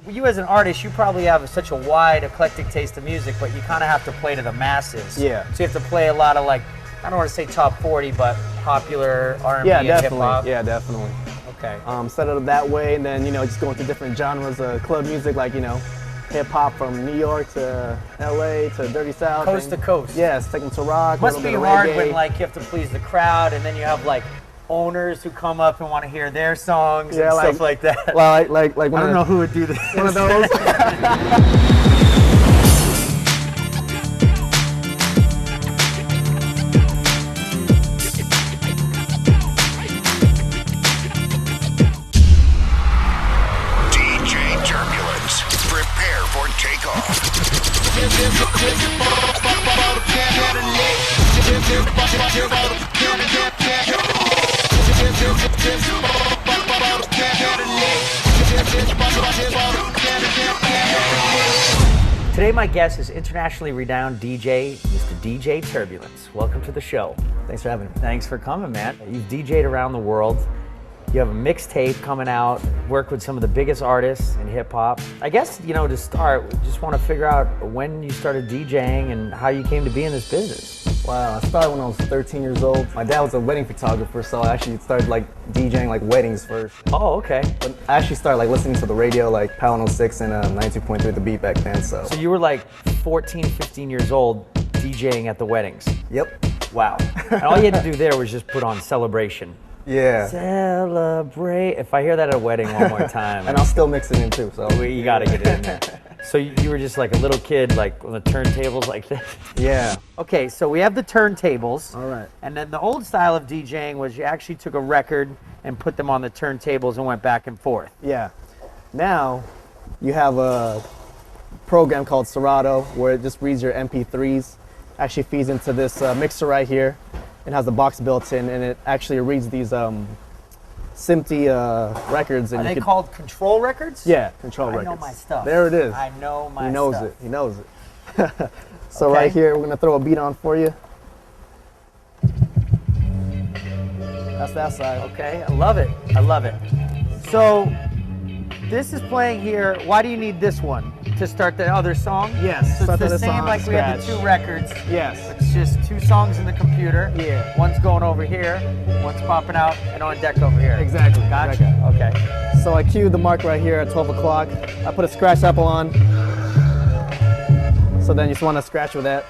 you as an artist, you probably have such a wide, eclectic taste of music, but you kind of have to play to the masses. Yeah. So you have to play a lot of, like, I don't want to say top 40, but popular R&B and hip-hop. Yeah, definitely. Okay. Set it up that way, and then, you know, just go into different genres of club music, like, you know, hip-hop from New York to LA to Dirty South. Coast to coast. Yes, taking to rock. Must be hard when, like, you have to please the crowd, and then you have, like, owners who come up and want to hear their songs and stuff like that. Well, like I don't know who would do this. One of those. DJ Turbulence, prepare for takeoff. Today my guest is internationally renowned DJ, Mr. DJ Turbulence. Welcome to the show. Thanks for having me. Thanks for coming, man. You've DJ'd around the world. You have a mixtape coming out, worked with some of the biggest artists in hip hop. I guess, you know, to start, we just want to figure out when you started DJing and how you came to be in this business. Wow, I started when I was 13 years old. My dad was a wedding photographer, so I actually started like DJing like weddings first. Oh, okay. But I actually started like listening to the radio, like Power 106 and 92.3 The Beat back then, so. So you were like 14, 15 years old DJing at the weddings? Yep. Wow. And all you had to do there was just put on Celebration. Yeah. Celebrate. If I hear that at a wedding one more time. And I'll still mix it in too, so. You gotta get it in there. So you were just like a little kid, like on the turntables like this? Yeah. Okay, so we have the turntables. All right. And then the old style of DJing was you actually took a record and put them on the turntables and went back and forth. Yeah. Now, you have a program called Serato where it just reads your MP3s, actually feeds into this mixer right here, and has the box built in, and it actually reads these SMPTE records. And Are they called control records? Yeah, control records. I know my stuff. There it is. I know my stuff. He knows it. He knows it. So Okay. right here, we're gonna throw a beat on for you. That's that side. Okay, I love it. I love it. So this is playing here. Why do you need this one? To start the other song? Yes. So start it's the the same song, like we have the scratch. two records. Yes. It's just two songs in the computer. Yeah. One's going over here, one's popping out and on deck over here. Exactly. Gotcha. Exactly. Okay. So I cued the mark right here at 12 o'clock. I put a scratch apple on. So then you just want to scratch with that.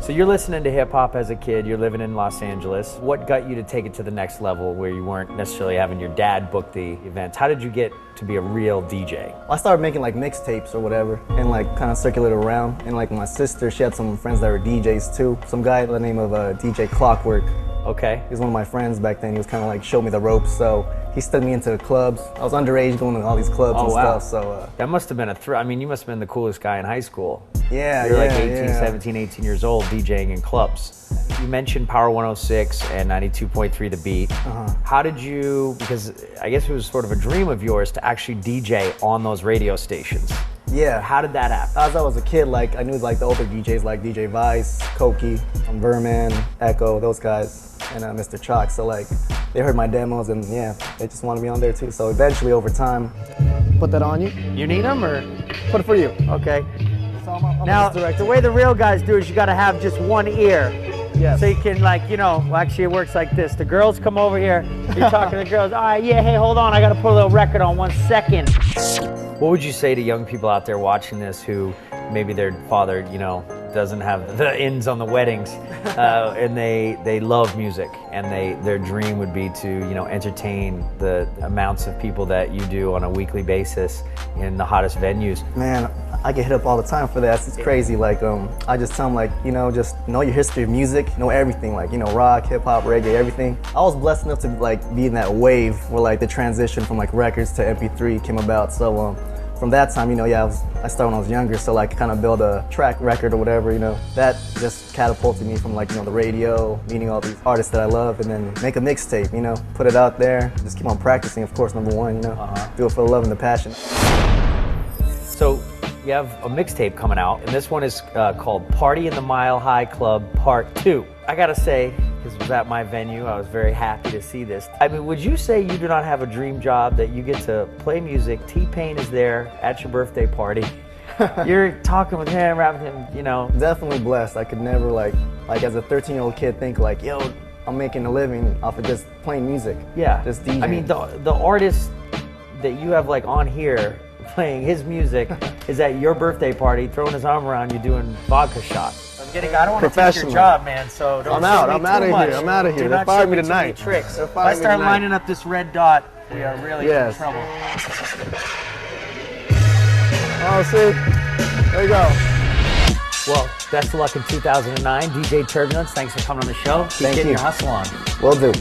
So you're listening to hip hop as a kid, you're living in Los Angeles. What got you to take it to the next level where you weren't necessarily having your dad book the events? How did you get to be a real DJ? I started making like mixtapes or whatever and like kind of circulate around. And like my sister, she had some friends that were DJs too. Some guy by the name of DJ Clockwork. Okay. He was one of my friends back then. He was kind of like showed me the ropes. So he stuck me into clubs. I was underage going to all these clubs and wow. stuff. So That must have been a thrill. I mean, you must have been the coolest guy in high school. yeah, You're yeah, like 18, yeah. 17, 18 years old DJing in clubs. You mentioned Power 106 and 92.3 The Beat. How did you, because I guess it was sort of a dream of yours to actually DJ on those radio stations. Yeah. How did that happen? As I was a kid, like I knew like the older DJs like DJ Vice, Koki, Vermin, Echo, those guys, and Mr. Chalk. So like they heard my demos and yeah, they just wanted me on there too. So eventually over time, put that on you. You need them or? Put it for you. Okay. So I'm Now, just directing. the way the real guys do is you got to have just one ear. Yes. So you can like, you know, well, actually it works like this. The girls come over here, you're talking to the girls. All right, yeah, hey, hold on. I got to put a little record on 1 second. What would you say to young people out there watching this who maybe their father, you know, doesn't have the ins on the weddings and they love music and their dream would be to, you know, entertain the amounts of people that you do on a weekly basis in the hottest venues? Man, I get hit up all the time for that. It's crazy. Like, I just tell them, like, you know, just know your history of music, know everything, like, you know, rock, hip hop, reggae, everything. I was blessed enough to like be in that wave where like the transition from like records to MP3 came about. So from that time, you know, yeah, I started when I was younger, so like kind of build a track record or whatever, you know. That just catapulted me from like, you know, the radio, meeting all these artists that I love, and then make a mixtape, you know, put it out there, just keep on practicing, of course, number one, you know, do it for the love and the passion. So you have a mixtape coming out, and this one is called Party in the Mile High Club Part 2. I gotta say, this was at my venue, I was very happy to see this. I mean, would you say you do not have a dream job that you get to play music, T-Pain is there at your birthday party, you're talking with him, rapping with him, you know? Definitely blessed. I could never like as a 13-year-old kid think like, yo, I'm making a living off of just playing music. Yeah. Just DJing. I mean, the artist that you have like on here playing his music is at your birthday party, throwing his arm around you, doing vodka shots. I don't want to take your job, man. So don't. I'm out. I'm out of here. I'm out of here. They fired me tonight. Tricks. If I start lining up this red dot, we are really in trouble. Oh, see, there you go. Well, best of luck in 2009, DJ Turbulence. Thanks for coming on the show. Keep getting your hustle on. Will do.